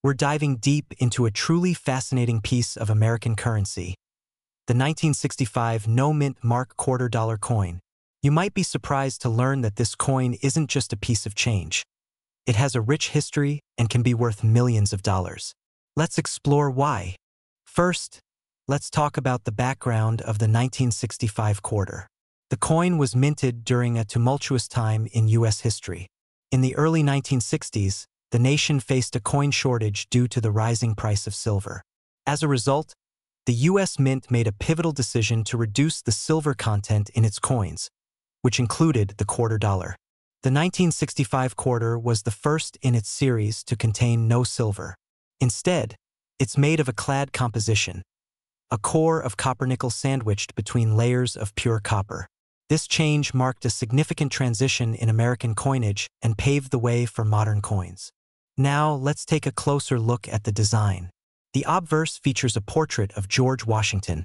we're diving deep into a truly fascinating piece of American currency, the 1965 no-mint mark $quarter coin. You might be surprised to learn that this coin isn't just a piece of change. It has a rich history and can be worth millions of dollars. Let's explore why. First, let's talk about the background of the 1965 quarter. The coin was minted during a tumultuous time in U.S. history. In the early 1960s, the nation faced a coin shortage due to the rising price of silver. As a result, the U.S. Mint made a pivotal decision to reduce the silver content in its coins, which included the $quarter. The 1965 quarter was the first in its series to contain no silver. Instead, it's made of a clad composition, a core of copper-nickel sandwiched between layers of pure copper. This change marked a significant transition in American coinage and paved the way for modern coins. Now, let's take a closer look at the design. The obverse features a portrait of George Washington,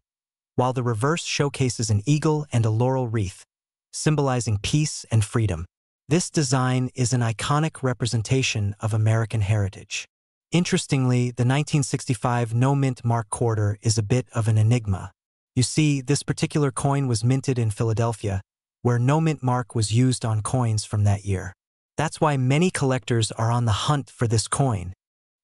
while the reverse showcases an eagle and a laurel wreath, symbolizing peace and freedom. This design is an iconic representation of American heritage. Interestingly, the 1965 no-mint mark quarter is a bit of an enigma. You see, this particular coin was minted in Philadelphia, where no mint mark was used on coins from that year. That's why many collectors are on the hunt for this coin.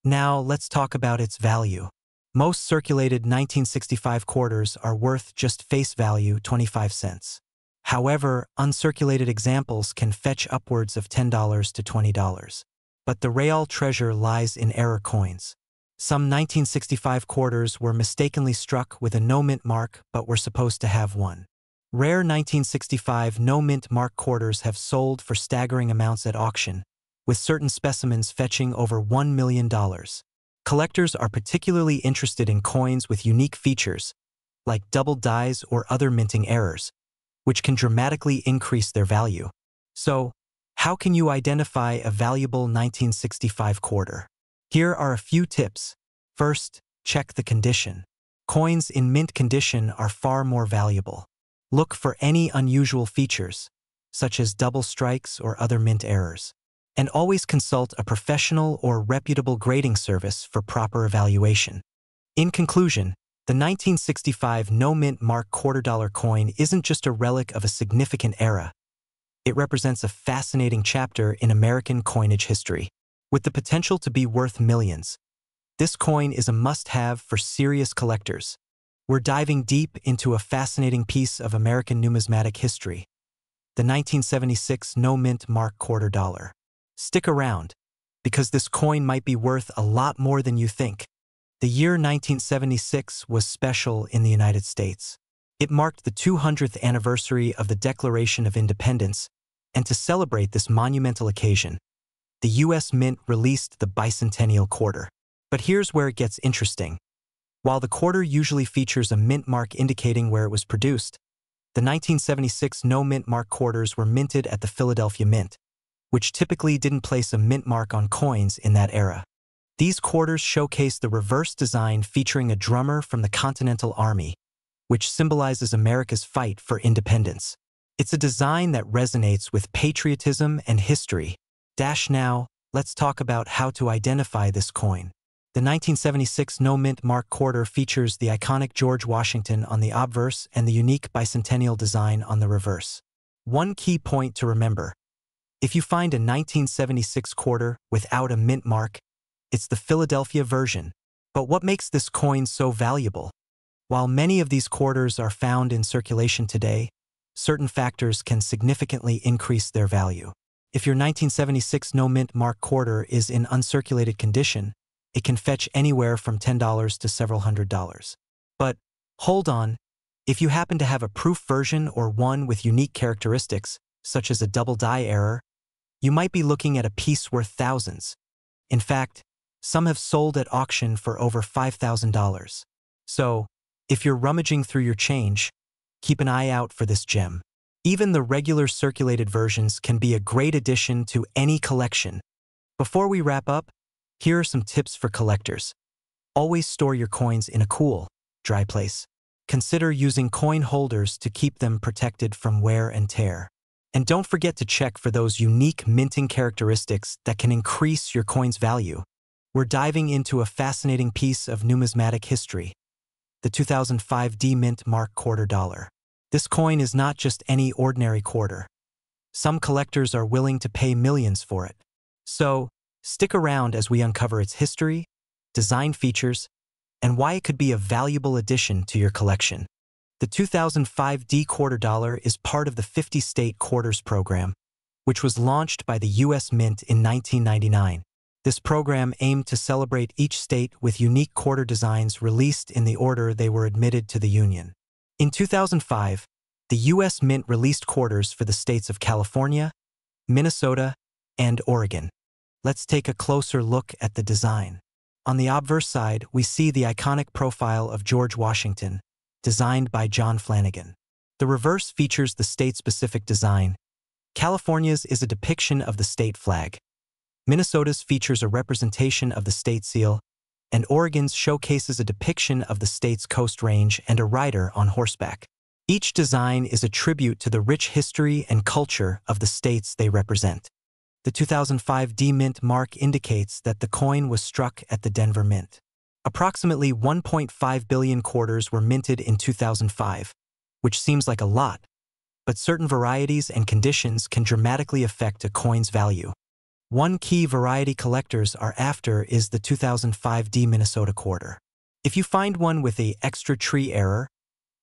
Now, let's talk about its value. Most circulated 1965 quarters are worth just face value 25 cents. However, uncirculated examples can fetch upwards of $10 to $20. But the real treasure lies in error coins. Some 1965 quarters were mistakenly struck with a no-mint mark but were supposed to have one. Rare 1965 no-mint mark quarters have sold for staggering amounts at auction, with certain specimens fetching over $1 million. Collectors are particularly interested in coins with unique features, like double dies or other minting errors, which can dramatically increase their value. So, how can you identify a valuable 1965 quarter? Here are a few tips. First, check the condition. Coins in mint condition are far more valuable. Look for any unusual features, such as double strikes or other mint errors. And always consult a professional or reputable grading service for proper evaluation. In conclusion, the 1965 no-mint mark $quarter coin isn't just a relic of a significant era. It represents a fascinating chapter in American coinage history. With the potential to be worth millions, this coin is a must-have for serious collectors. We're diving deep into a fascinating piece of American numismatic history, the 1976 no-mint mark $quarter. Stick around, because this coin might be worth a lot more than you think. The year 1976 was special in the United States. It marked the 200th anniversary of the Declaration of Independence, and to celebrate this monumental occasion, the U.S. Mint released the bicentennial quarter. But here's where it gets interesting. While the quarter usually features a mint mark indicating where it was produced, the 1976 no-mint mark quarters were minted at the Philadelphia Mint, which typically didn't place a mint mark on coins in that era. These quarters showcase the reverse design featuring a drummer from the Continental Army, which symbolizes America's fight for independence. It's a design that resonates with patriotism and history. Now, let's talk about how to identify this coin. The 1976 no-mint mark quarter features the iconic George Washington on the obverse and the unique bicentennial design on the reverse. One key point to remember: if you find a 1976 quarter without a mint mark, it's the Philadelphia version. But what makes this coin so valuable? While many of these quarters are found in circulation today, certain factors can significantly increase their value. If your 1976 no-mint mark quarter is in uncirculated condition, it can fetch anywhere from $10 to several $100s. But hold on, if you happen to have a proof version or one with unique characteristics, such as a double die error, you might be looking at a piece worth thousands. In fact, some have sold at auction for over $5,000. So, if you're rummaging through your change, keep an eye out for this gem. Even the regular circulated versions can be a great addition to any collection. Before we wrap up, here are some tips for collectors. Always store your coins in a cool, dry place. Consider using coin holders to keep them protected from wear and tear. And don't forget to check for those unique minting characteristics that can increase your coin's value. We're diving into a fascinating piece of numismatic history, the 2005 D Mint Mark Quarter Dollar. This coin is not just any ordinary quarter. Some collectors are willing to pay millions for it. So, stick around as we uncover its history, design features, and why it could be a valuable addition to your collection. The 2005 D Quarter Dollar is part of the 50-state quarters program, which was launched by the U.S. Mint in 1999. This program aimed to celebrate each state with unique quarter designs released in the order they were admitted to the Union. In 2005, the U.S. Mint released quarters for the states of California, Minnesota, and Oregon. Let's take a closer look at the design. On the obverse side, we see the iconic profile of George Washington, designed by John Flanagan. The reverse features the state-specific design. California's is a depiction of the state flag. Minnesota's features a representation of the state seal, and Oregon's showcases a depiction of the state's Coast Range and a rider on horseback. Each design is a tribute to the rich history and culture of the states they represent. The 2005 D Mint mark indicates that the coin was struck at the Denver Mint. Approximately 1.5 billion quarters were minted in 2005, which seems like a lot, but certain varieties and conditions can dramatically affect a coin's value. One key variety collectors are after is the 2005 D Minnesota quarter. If you find one with an extra tree error,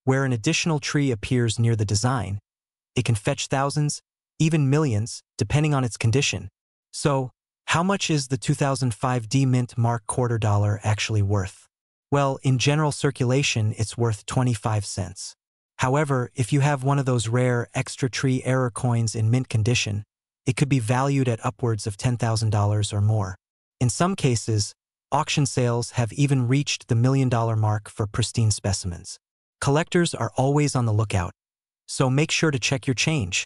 where an additional tree appears near the design, it can fetch thousands, even millions, depending on its condition. So, how much is the 2005 D Mint Mark Quarter Dollar actually worth? Well, in general circulation, it's worth 25 cents. However, if you have one of those rare extra tree error coins in mint condition, it could be valued at upwards of $10,000 or more. In some cases, auction sales have even reached the $1 million mark for pristine specimens. Collectors are always on the lookout, so make sure to check your change.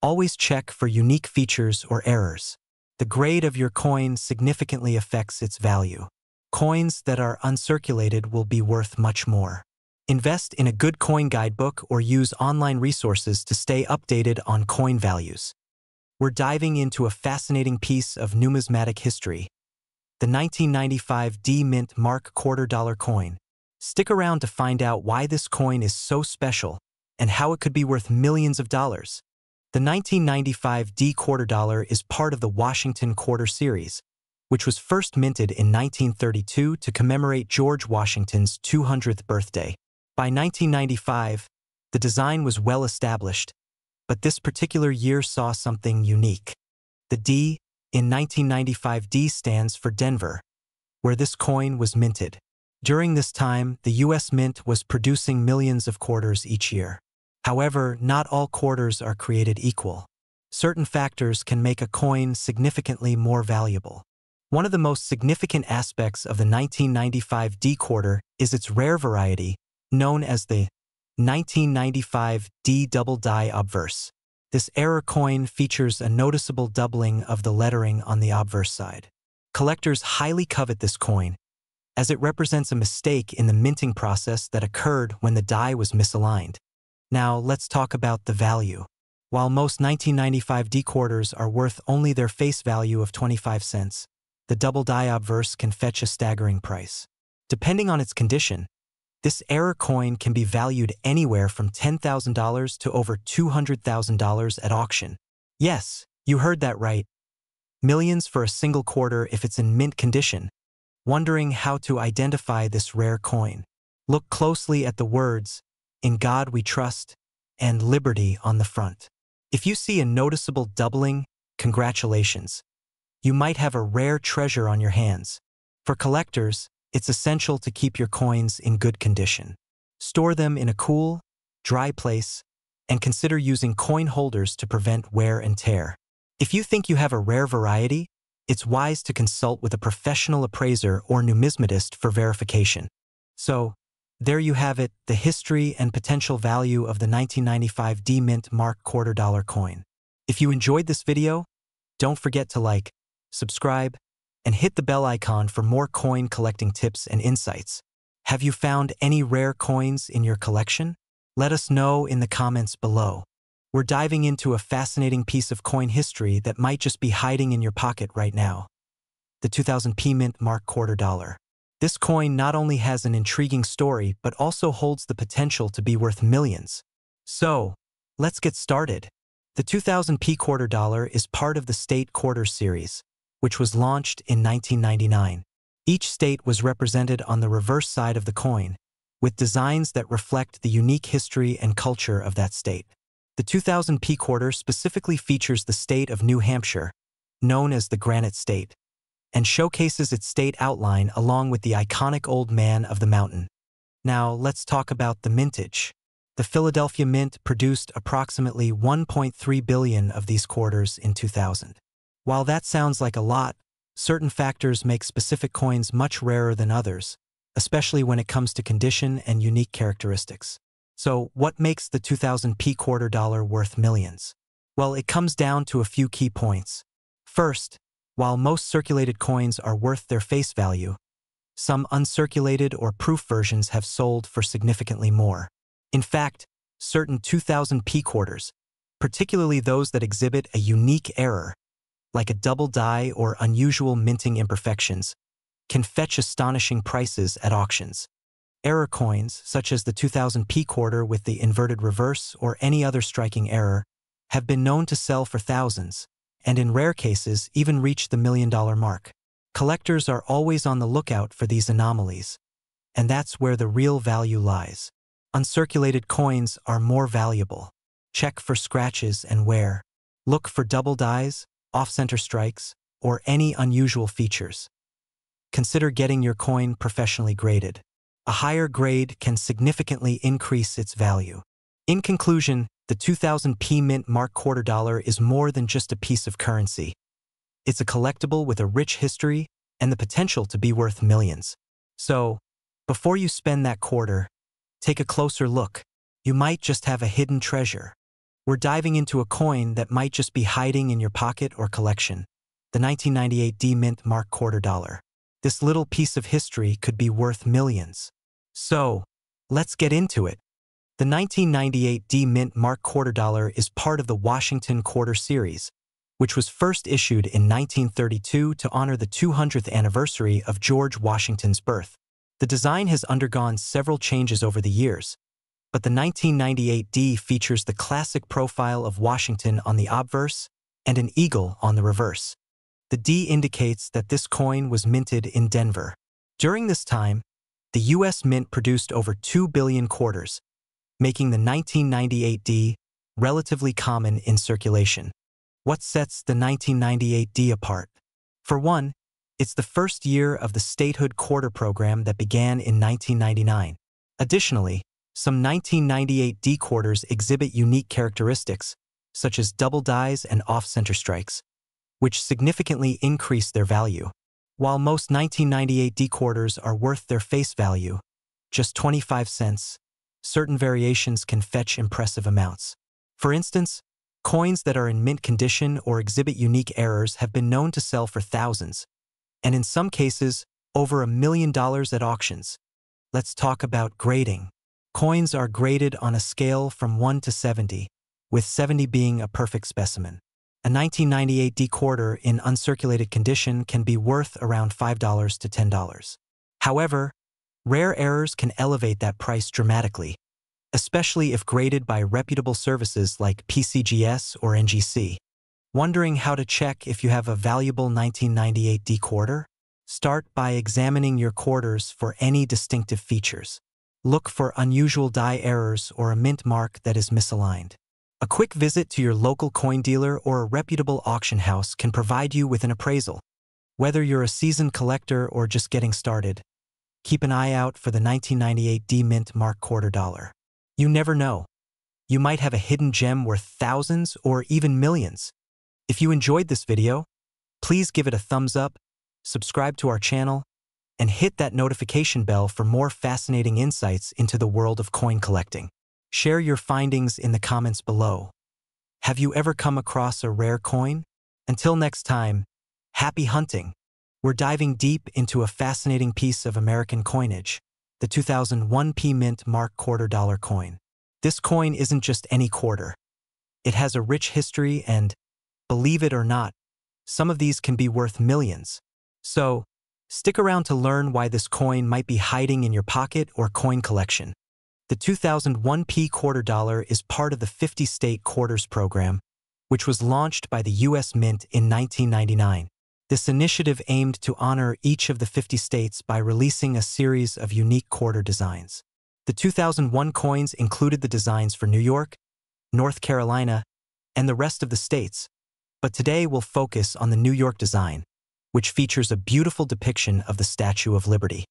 Always check for unique features or errors. The grade of your coin significantly affects its value. Coins that are uncirculated will be worth much more. Invest in a good coin guidebook or use online resources to stay updated on coin values. We're diving into a fascinating piece of numismatic history, the 1995 D Mint Mark Quarter Dollar coin. Stick around to find out why this coin is so special and how it could be worth millions of dollars. The 1995 D Quarter Dollar is part of the Washington Quarter Series, which was first minted in 1932 to commemorate George Washington's 200th birthday. By 1995, the design was well established, but this particular year saw something unique. The D in 1995 D stands for Denver, where this coin was minted. During this time, the U.S. Mint was producing millions of quarters each year. However, not all quarters are created equal. Certain factors can make a coin significantly more valuable. One of the most significant aspects of the 1995 D quarter is its rare variety, known as the 1995 D Double Die obverse. This error coin features a noticeable doubling of the lettering on the obverse side. Collectors highly covet this coin, as it represents a mistake in the minting process that occurred when the die was misaligned. Now, let's talk about the value. While most 1995 D quarters are worth only their face value of 25 cents, the double die obverse can fetch a staggering price. Depending on its condition, this error coin can be valued anywhere from $10,000 to over $200,000 at auction. Yes, you heard that right. Millions for a single quarter if it's in mint condition. Wondering how to identify this rare coin? Look closely at the words, "In God We Trust," and "Liberty" on the front. If you see a noticeable doubling, congratulations. You might have a rare treasure on your hands. For collectors, it's essential to keep your coins in good condition. Store them in a cool, dry place, and consider using coin holders to prevent wear and tear. If you think you have a rare variety, it's wise to consult with a professional appraiser or numismatist for verification. So, there you have it, the history and potential value of the 1995 D Mint Mark Quarter Dollar coin. If you enjoyed this video, don't forget to like, subscribe, and hit the bell icon for more coin collecting tips and insights. Have you found any rare coins in your collection? Let us know in the comments below. We're diving into a fascinating piece of coin history that might just be hiding in your pocket right now. the 2000p Mint Mark Quarter Dollar. This coin not only has an intriguing story but also holds the potential to be worth millions. So, let's get started. The 2000p Quarter Dollar is part of the State Quarters series, which was launched in 1999. Each state was represented on the reverse side of the coin, with designs that reflect the unique history and culture of that state. The 2000p quarter specifically features the state of New Hampshire, known as the Granite State, and showcases its state outline along with the iconic Old Man of the Mountain. Now, let's talk about the mintage. The Philadelphia Mint produced approximately 1.3 billion of these quarters in 2000. While that sounds like a lot, certain factors make specific coins much rarer than others, especially when it comes to condition and unique characteristics. So, what makes the 2000p Quarter Dollar worth millions? Well, it comes down to a few key points. First, while most circulated coins are worth their face value, some uncirculated or proof versions have sold for significantly more. In fact, certain 2000p quarters, particularly those that exhibit a unique error, like a double die or unusual minting imperfections, can fetch astonishing prices at auctions. Error coins, such as the 2000p quarter with the inverted reverse or any other striking error, have been known to sell for thousands, and in rare cases even reach the $1 million mark. Collectors are always on the lookout for these anomalies, and that's where the real value lies. Uncirculated coins are more valuable. Check for scratches and wear. Look for double dies, off-center strikes, or any unusual features. Consider getting your coin professionally graded. A higher grade can significantly increase its value. In conclusion, the 2000p Mint Mark Quarter Dollar is more than just a piece of currency. It's a collectible with a rich history and the potential to be worth millions. So, before you spend that quarter, take a closer look. You might just have a hidden treasure. We're diving into a coin that might just be hiding in your pocket or collection, the 1998D Mint Mark Quarter Dollar. This little piece of history could be worth millions. So, let's get into it. The 1998D Mint Mark Quarter Dollar is part of the Washington Quarter Series, which was first issued in 1932 to honor the 200th anniversary of George Washington's birth. The design has undergone several changes over the years, but the 1998D features the classic profile of Washington on the obverse and an eagle on the reverse. The D indicates that this coin was minted in Denver. During this time, the U.S. Mint produced over 2 billion quarters, making the 1998D relatively common in circulation. What sets the 1998D apart? For one, it's the first year of the statehood quarter program that began in 1999. Additionally, some 1998D quarters exhibit unique characteristics, such as double dies and off-center strikes, which significantly increase their value. While most 1998D quarters are worth their face value, just 25 cents, certain variations can fetch impressive amounts. For instance, coins that are in mint condition or exhibit unique errors have been known to sell for thousands, and in some cases, over $1 million at auctions. Let's talk about grading. Coins are graded on a scale from 1 to 70, with 70 being a perfect specimen. A 1998D quarter in uncirculated condition can be worth around $5 to $10. However, rare errors can elevate that price dramatically, especially if graded by reputable services like PCGS or NGC. Wondering how to check if you have a valuable 1998D quarter? Start by examining your quarters for any distinctive features. Look for unusual die errors or a mint mark that is misaligned. A quick visit to your local coin dealer or a reputable auction house can provide you with an appraisal. Whether you're a seasoned collector or just getting started, keep an eye out for the 1998D Mint Mark Quarter Dollar. You never know. You might have a hidden gem worth thousands or even millions. If you enjoyed this video, please give it a thumbs up, subscribe to our channel, and hit that notification bell for more fascinating insights into the world of coin collecting. Share your findings in the comments below. Have you ever come across a rare coin? Until next time, happy hunting! We're diving deep into a fascinating piece of American coinage, the 2001p Mint Mark Quarter Dollar coin. This coin isn't just any quarter. It has a rich history and, believe it or not, some of these can be worth millions. So, stick around to learn why this coin might be hiding in your pocket or coin collection. The 2001 P quarter dollar is part of the 50-state quarters program, which was launched by the U.S. Mint in 1999. This initiative aimed to honor each of the 50 states by releasing a series of unique quarter designs. The 2001 coins included the designs for New York, North Carolina, and the rest of the states, but today we'll focus on the New York design, which features a beautiful depiction of the Statue of Liberty.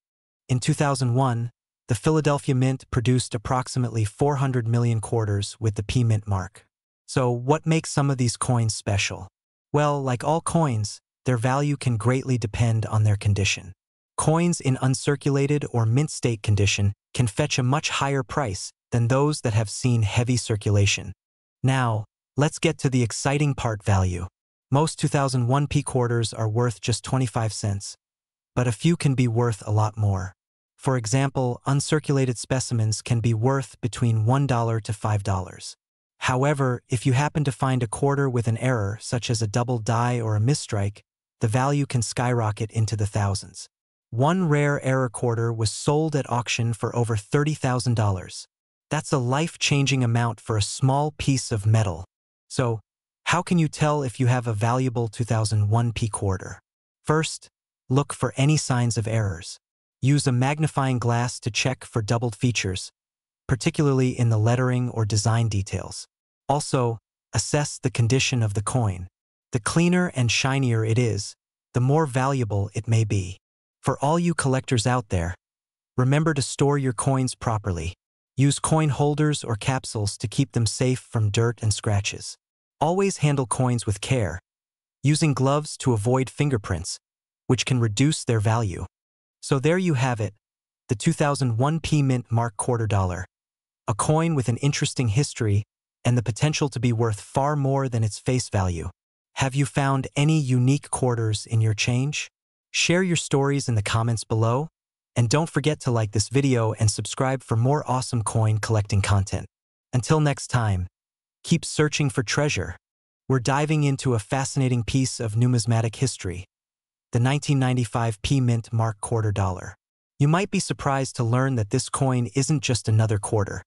In 2001, the Philadelphia Mint produced approximately 400 million quarters with the P Mint mark. So what makes some of these coins special? Well, like all coins, their value can greatly depend on their condition. Coins in uncirculated or mint state condition can fetch a much higher price than those that have seen heavy circulation. Now, let's get to the exciting part: value. Most 2001 P quarters are worth just 25 cents, but a few can be worth a lot more. For example, uncirculated specimens can be worth between $1 to $5. However, if you happen to find a quarter with an error, such as a double die or a misstrike, the value can skyrocket into the thousands. One rare error quarter was sold at auction for over $30,000. That's a life-changing amount for a small piece of metal. So, how can you tell if you have a valuable 2001 P quarter? First, look for any signs of errors. Use a magnifying glass to check for doubled features, particularly in the lettering or design details. Also, assess the condition of the coin. The cleaner and shinier it is, the more valuable it may be. For all you collectors out there, remember to store your coins properly. Use coin holders or capsules to keep them safe from dirt and scratches. Always handle coins with care, using gloves to avoid fingerprints, which can reduce their value. So there you have it, the 2001 P Mint mark quarter dollar. A coin with an interesting history and the potential to be worth far more than its face value. Have you found any unique quarters in your change? Share your stories in the comments below, and don't forget to like this video and subscribe for more awesome coin collecting content. Until next time, keep searching for treasure. We're diving into a fascinating piece of numismatic history, the 1995 P Mint mark quarter dollar. You might be surprised to learn that this coin isn't just another quarter.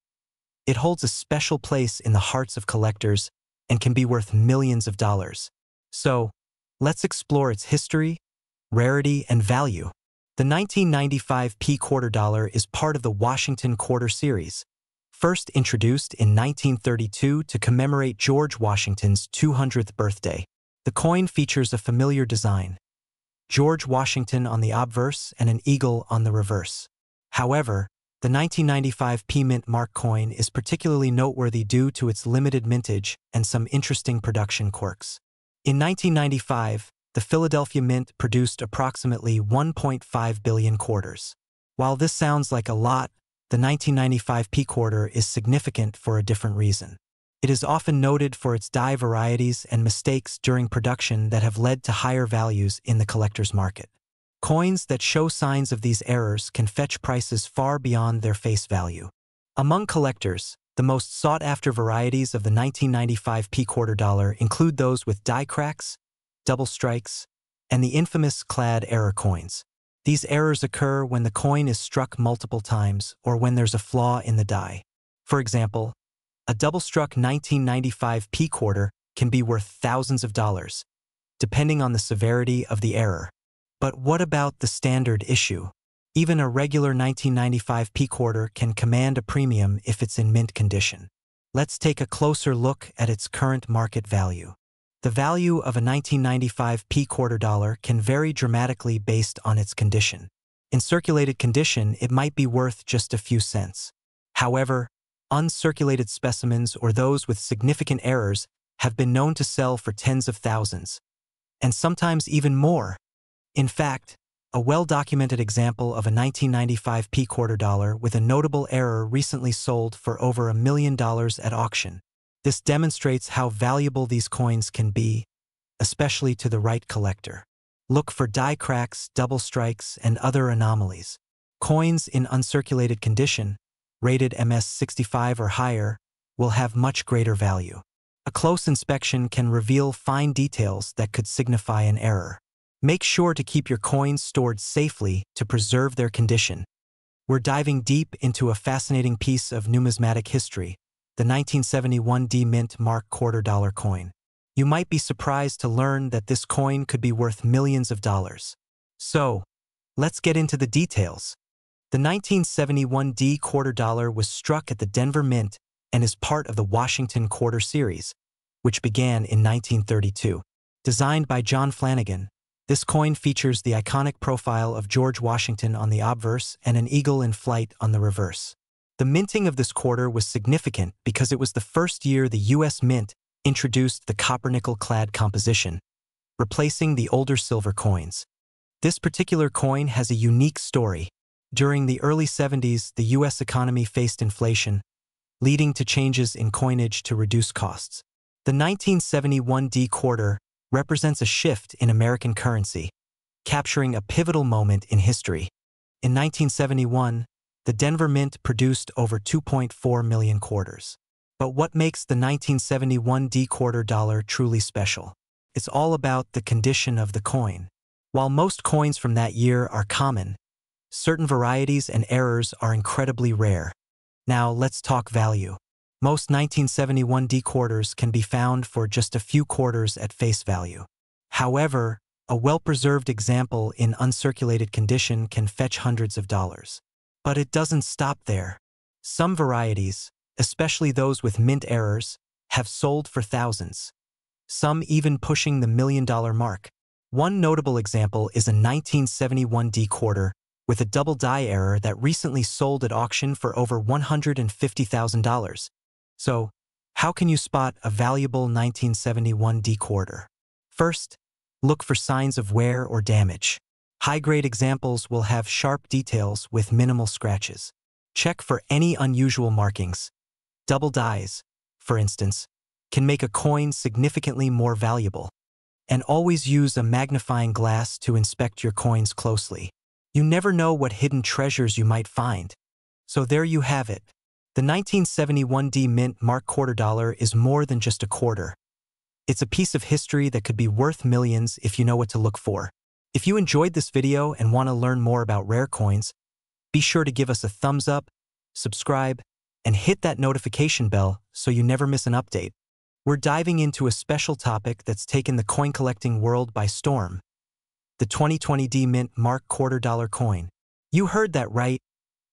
It holds a special place in the hearts of collectors and can be worth millions of dollars. So, let's explore its history, rarity, and value. The 1995 P quarter dollar is part of the Washington Quarter Series, first introduced in 1932 to commemorate George Washington's 200th birthday. The coin features a familiar design: George Washington on the obverse and an eagle on the reverse. However, the 1995 P Mint mark coin is particularly noteworthy due to its limited mintage and some interesting production quirks. In 1995, the Philadelphia Mint produced approximately 1.5 billion quarters. While this sounds like a lot, the 1995 P quarter is significant for a different reason. It is often noted for its die varieties and mistakes during production that have led to higher values in the collector's market. Coins that show signs of these errors can fetch prices far beyond their face value. Among collectors, the most sought-after varieties of the 1995 P quarter dollar include those with die cracks, double strikes, and the infamous clad error coins. These errors occur when the coin is struck multiple times or when there's a flaw in the die. For example, a double-struck 1995 P quarter can be worth thousands of dollars, depending on the severity of the error. But what about the standard issue? Even a regular 1995 P quarter can command a premium if it's in mint condition. Let's take a closer look at its current market value. The value of a 1995 P quarter dollar can vary dramatically based on its condition. In circulated condition, it might be worth just a few cents. However, uncirculated specimens or those with significant errors have been known to sell for tens of thousands, and sometimes even more. In fact, a well-documented example of a 1995 P quarter dollar with a notable error recently sold for over $1 million at auction. This demonstrates how valuable these coins can be, especially to the right collector. Look for die cracks, double strikes, and other anomalies. Coins in uncirculated condition, rated MS65 or higher, will have much greater value. A close inspection can reveal fine details that could signify an error. Make sure to keep your coins stored safely to preserve their condition. We're diving deep into a fascinating piece of numismatic history, the 1971 D Mint Mark $quarter coin. You might be surprised to learn that this coin could be worth millions of dollars. So, let's get into the details. The 1971 D $quarter was struck at the Denver Mint and is part of the Washington Quarter Series, which began in 1932. Designed by John Flanagan, this coin features the iconic profile of George Washington on the obverse and an eagle in flight on the reverse. The minting of this quarter was significant because it was the first year the U.S. Mint introduced the copper-nickel-clad composition, replacing the older silver coins. This particular coin has a unique story. During the early 70s, the U.S. economy faced inflation, leading to changes in coinage to reduce costs. The 1971 D quarter represents a shift in American currency, capturing a pivotal moment in history. In 1971, the Denver Mint produced over 2.4 million quarters. But what makes the 1971 D quarter truly special? It's all about the condition of the coin. While most coins from that year are common, certain varieties and errors are incredibly rare. Now let's talk value. Most 1971 D quarters can be found for just a few quarters at face value. However, a well-preserved example in uncirculated condition can fetch hundreds of dollars. But it doesn't stop there. Some varieties, especially those with mint errors, have sold for thousands, some even pushing the million-dollar mark. One notable example is a 1971 D quarter with a double die error that recently sold at auction for over $150,000. So, how can you spot a valuable 1971 D quarter? First, look for signs of wear or damage. High-grade examples will have sharp details with minimal scratches. Check for any unusual markings. Double dies, for instance, can make a coin significantly more valuable. And always use a magnifying glass to inspect your coins closely. You never know what hidden treasures you might find. So there you have it. The 1971 D Mint Mark $quarter is more than just a quarter. It's a piece of history that could be worth millions if you know what to look for. If you enjoyed this video and want to learn more about rare coins, be sure to give us a thumbs up, subscribe, and hit that notification bell so you never miss an update. We're diving into a special topic that's taken the coin collecting world by storm. The 2020 D Mint Mark $quarter coin. You heard that right.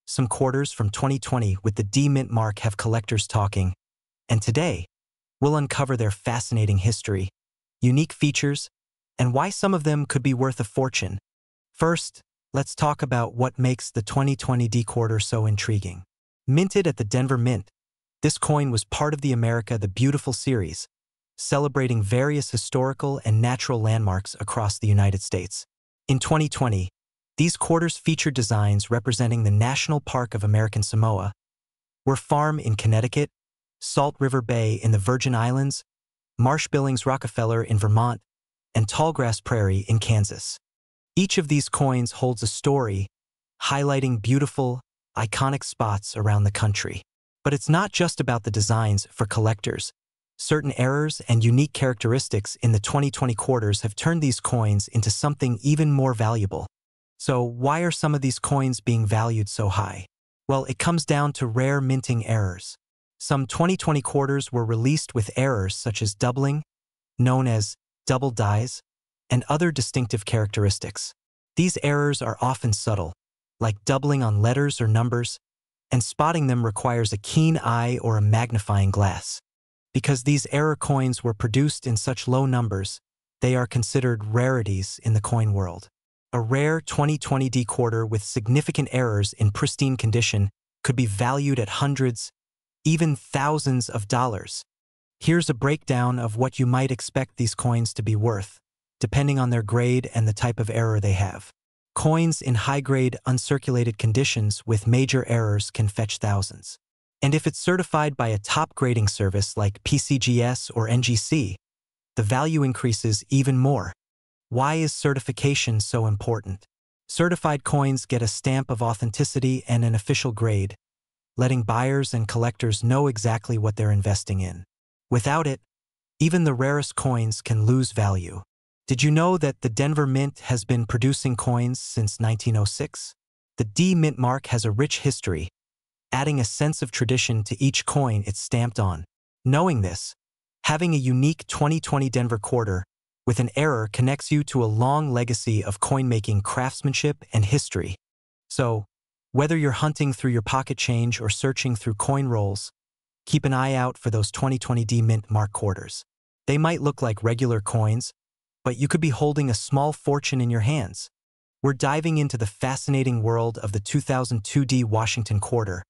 Some quarters from 2020 with the D Mint mark have collectors talking. And today, we'll uncover their fascinating history, unique features, and why some of them could be worth a fortune. First, let's talk about what makes the 2020 D quarter so intriguing. Minted at the Denver Mint, this coin was part of the America the Beautiful series, celebrating various historical and natural landmarks across the United States. In 2020, these quarters featured designs representing the National Park of American Samoa, Ware Farm in Connecticut, Salt River Bay in the Virgin Islands, Marsh Billings Rockefeller in Vermont, and Tallgrass Prairie in Kansas. Each of these coins holds a story, highlighting beautiful, iconic spots around the country. But it's not just about the designs for collectors. Certain errors and unique characteristics in the 2020 quarters have turned these coins into something even more valuable. So why are some of these coins being valued so high? Well, it comes down to rare minting errors. Some 2020 quarters were released with errors such as doubling, known as double dies, and other distinctive characteristics. These errors are often subtle, like doubling on letters or numbers, and spotting them requires a keen eye or a magnifying glass. Because these error coins were produced in such low numbers, they are considered rarities in the coin world. A rare 2020 D quarter with significant errors in pristine condition could be valued at hundreds, even thousands of dollars. Here's a breakdown of what you might expect these coins to be worth, depending on their grade and the type of error they have. Coins in high-grade, uncirculated conditions with major errors can fetch thousands. And if it's certified by a top grading service like PCGS or NGC, the value increases even more. Why is certification so important? Certified coins get a stamp of authenticity and an official grade, letting buyers and collectors know exactly what they're investing in. Without it, even the rarest coins can lose value. Did you know that the Denver Mint has been producing coins since 1906? The D Mint mark has a rich history, adding a sense of tradition to each coin it's stamped on. Knowing this, having a unique 2020 Denver quarter with an error connects you to a long legacy of coin-making craftsmanship and history. So, whether you're hunting through your pocket change or searching through coin rolls, keep an eye out for those 2020 D Mint mark quarters. They might look like regular coins, but you could be holding a small fortune in your hands. We're diving into the fascinating world of the 2002 D Washington quarter,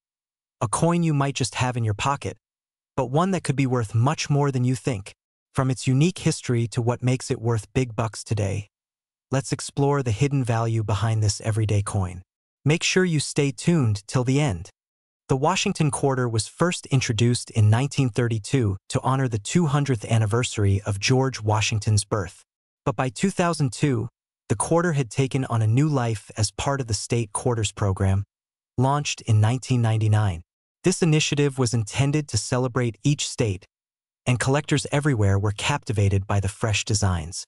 a coin you might just have in your pocket, but one that could be worth much more than you think. From its unique history to what makes it worth big bucks today, let's explore the hidden value behind this everyday coin. Make sure you stay tuned till the end. The Washington quarter was first introduced in 1932 to honor the 200th anniversary of George Washington's birth. But by 2002, the quarter had taken on a new life as part of the State Quarters Program, launched in 1999. This initiative was intended to celebrate each state, and collectors everywhere were captivated by the fresh designs.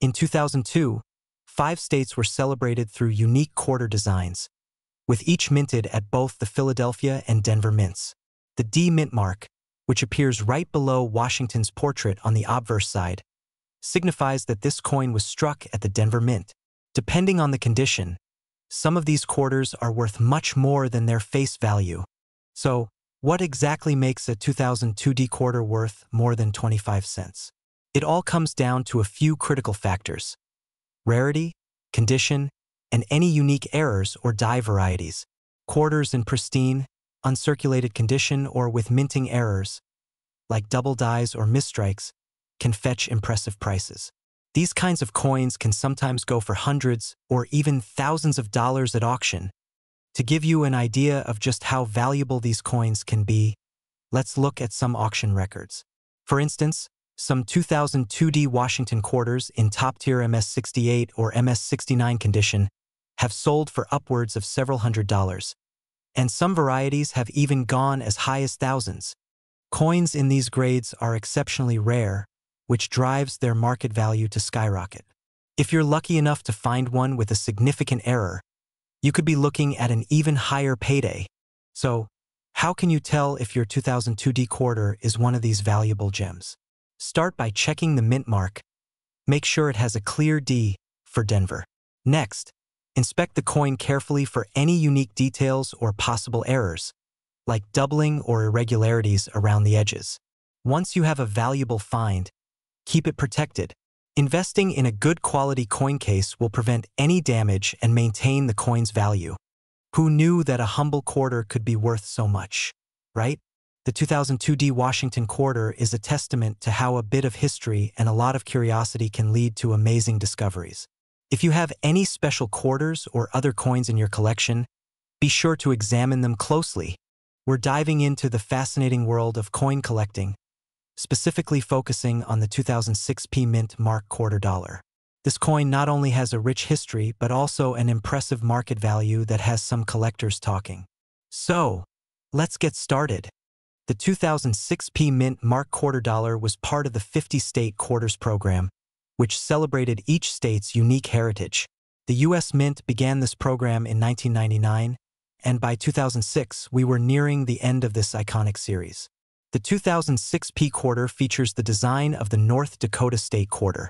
In 2002, 5 states were celebrated through unique quarter designs, with each minted at both the Philadelphia and Denver mints. The D Mint mark, which appears right below Washington's portrait on the obverse side, signifies that this coin was struck at the Denver Mint. Depending on the condition, some of these quarters are worth much more than their face value. So, what exactly makes a 2002 D quarter worth more than 25 cents? It all comes down to a few critical factors: rarity, condition, and any unique errors or die varieties. Quarters in pristine, uncirculated condition or with minting errors, like double dies or misstrikes, can fetch impressive prices. These kinds of coins can sometimes go for hundreds or even thousands of dollars at auction. To give you an idea of just how valuable these coins can be, let's look at some auction records. For instance, some 2002 D Washington quarters in top-tier MS-68 or MS-69 condition have sold for upwards of several $100s, and some varieties have even gone as high as thousands. Coins in these grades are exceptionally rare, which drives their market value to skyrocket. If you're lucky enough to find one with a significant error, you could be looking at an even higher payday. So, how can you tell if your 2002 D quarter is one of these valuable gems? Start by checking the mint mark. Make sure it has a clear D for Denver. Next, inspect the coin carefully for any unique details or possible errors, like doubling or irregularities around the edges. Once you have a valuable find, keep it protected. Investing in a good quality coin case will prevent any damage and maintain the coin's value. Who knew that a humble quarter could be worth so much, right? The 2002 D Washington quarter is a testament to how a bit of history and a lot of curiosity can lead to amazing discoveries. If you have any special quarters or other coins in your collection, be sure to examine them closely. We're diving into the fascinating world of coin collecting, specifically focusing on the 2006 P Mint mark quarter dollar. This coin not only has a rich history, but also an impressive market value that has some collectors talking. So, let's get started. The 2006 P Mint mark quarter dollar was part of the 50-state quarters program, which celebrated each state's unique heritage. The U.S. Mint began this program in 1999, and by 2006, we were nearing the end of this iconic series. The 2006 P quarter features the design of the North Dakota State Quarter,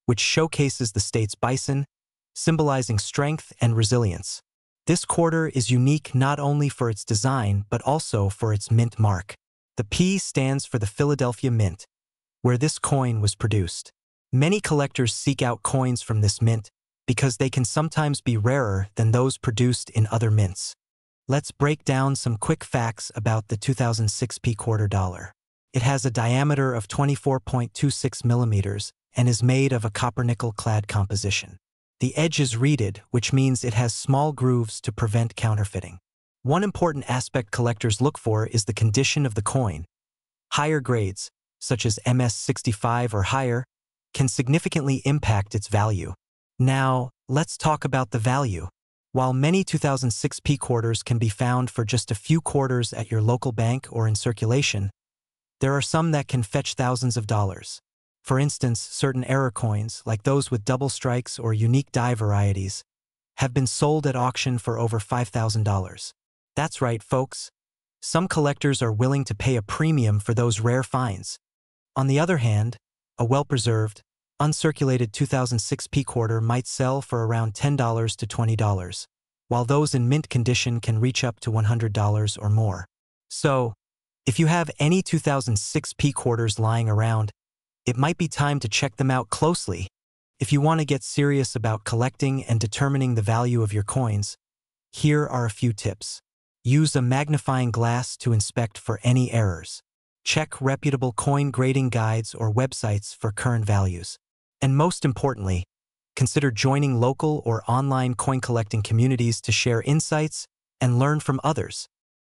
which showcases the state's bison, symbolizing strength and resilience. This quarter is unique not only for its design, but also for its mint mark. The P stands for the Philadelphia Mint, where this coin was produced. Many collectors seek out coins from this mint because they can sometimes be rarer than those produced in other mints. Let's break down some quick facts about the 2006 P quarter dollar. It has a diameter of 24.26 millimeters and is made of a copper-nickel clad composition. The edge is reeded, which means it has small grooves to prevent counterfeiting. One important aspect collectors look for is the condition of the coin. Higher grades, such as MS-65 or higher, can significantly impact its value. Now, let's talk about the value. While many 2006 P quarters can be found for just a few quarters at your local bank or in circulation, there are some that can fetch thousands of dollars. For instance, certain error coins, like those with double strikes or unique die varieties, have been sold at auction for over $5,000. That's right, folks. Some collectors are willing to pay a premium for those rare finds. On the other hand, a well-preserved, uncirculated 2006 P quarter might sell for around $10 to $20, while those in mint condition can reach up to $100 or more. So, if you have any 2006 P quarters lying around, it might be time to check them out closely. If you want to get serious about collecting and determining the value of your coins, here are a few tips. Use a magnifying glass to inspect for any errors. Check reputable coin grading guides or websites for current values. And most importantly, consider joining local or online coin collecting communities to share insights and learn from others.